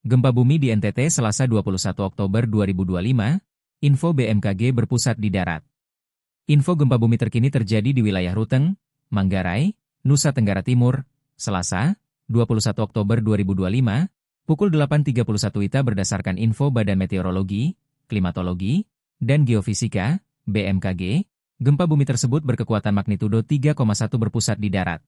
Gempa bumi di NTT Selasa 21 Oktober 2025, info BMKG berpusat di darat. Info gempa bumi terkini terjadi di wilayah Ruteng, Manggarai, Nusa Tenggara Timur, Selasa, 21 Oktober 2025, pukul 8.31 WITA berdasarkan info Badan Meteorologi, Klimatologi, dan Geofisika, BMKG, gempa bumi tersebut berkekuatan magnitudo 3,1 berpusat di darat.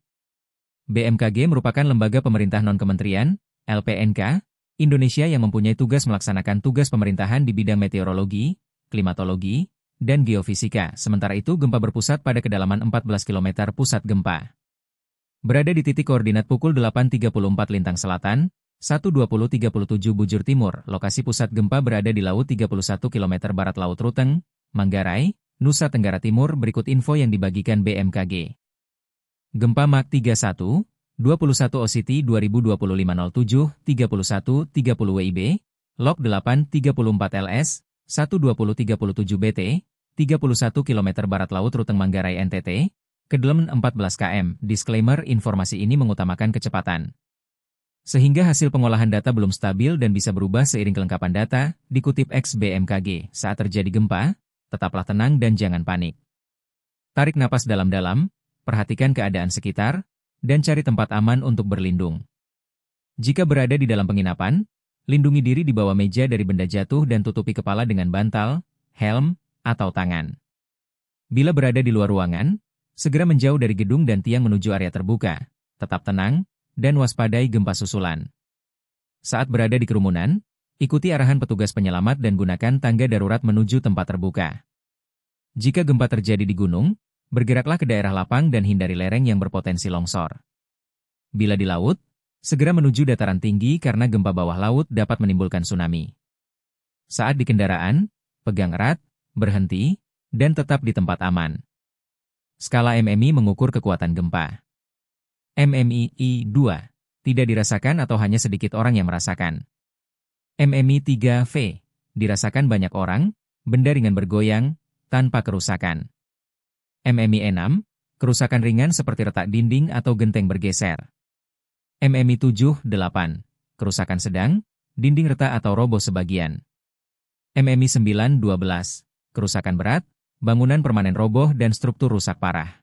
BMKG merupakan lembaga pemerintah non-kementerian, LPNK, Indonesia yang mempunyai tugas melaksanakan tugas pemerintahan di bidang meteorologi, klimatologi, dan geofisika. Sementara itu gempa berpusat pada kedalaman 14 km pusat gempa. Berada di titik koordinat pukul 8.34 lintang selatan, 1:20.37 bujur timur. Lokasi pusat gempa berada di laut 31 km barat Laut Ruteng, Manggarai, Nusa Tenggara Timur. Berikut info yang dibagikan BMKG. Gempa Mach 31, 21 OCT 2025-07, 31-30 WIB, Log 8-34 LS, 1:20.37 BT, 31 km barat Laut Ruteng Manggarai NTT, kedalaman 14 km. Disclaimer, informasi ini mengutamakan kecepatan. Sehingga hasil pengolahan data belum stabil dan bisa berubah seiring kelengkapan data, dikutip ex BMKG. Saat terjadi gempa, tetaplah tenang dan jangan panik. Tarik napas dalam-dalam, perhatikan keadaan sekitar, dan cari tempat aman untuk berlindung. Jika berada di dalam penginapan, lindungi diri di bawah meja dari benda jatuh dan tutupi kepala dengan bantal, helm, atau tangan. Bila berada di luar ruangan, segera menjauh dari gedung dan tiang menuju area terbuka. Tetap tenang, dan waspadai gempa susulan. Saat berada di kerumunan, ikuti arahan petugas penyelamat dan gunakan tangga darurat menuju tempat terbuka. Jika gempa terjadi di gunung, bergeraklah ke daerah lapang dan hindari lereng yang berpotensi longsor. Bila di laut, segera menuju dataran tinggi karena gempa bawah laut dapat menimbulkan tsunami. Saat di kendaraan, pegang erat, berhenti, dan tetap di tempat aman. Skala MMI mengukur kekuatan gempa. MMI 2, tidak dirasakan atau hanya sedikit orang yang merasakan. MMI 3V, dirasakan banyak orang, benda ringan bergoyang, tanpa kerusakan. MMI 6, kerusakan ringan seperti retak dinding atau genteng bergeser. MMI 7-8, kerusakan sedang, dinding retak atau roboh sebagian. MMI 9-12, kerusakan berat, bangunan permanen roboh dan struktur rusak parah.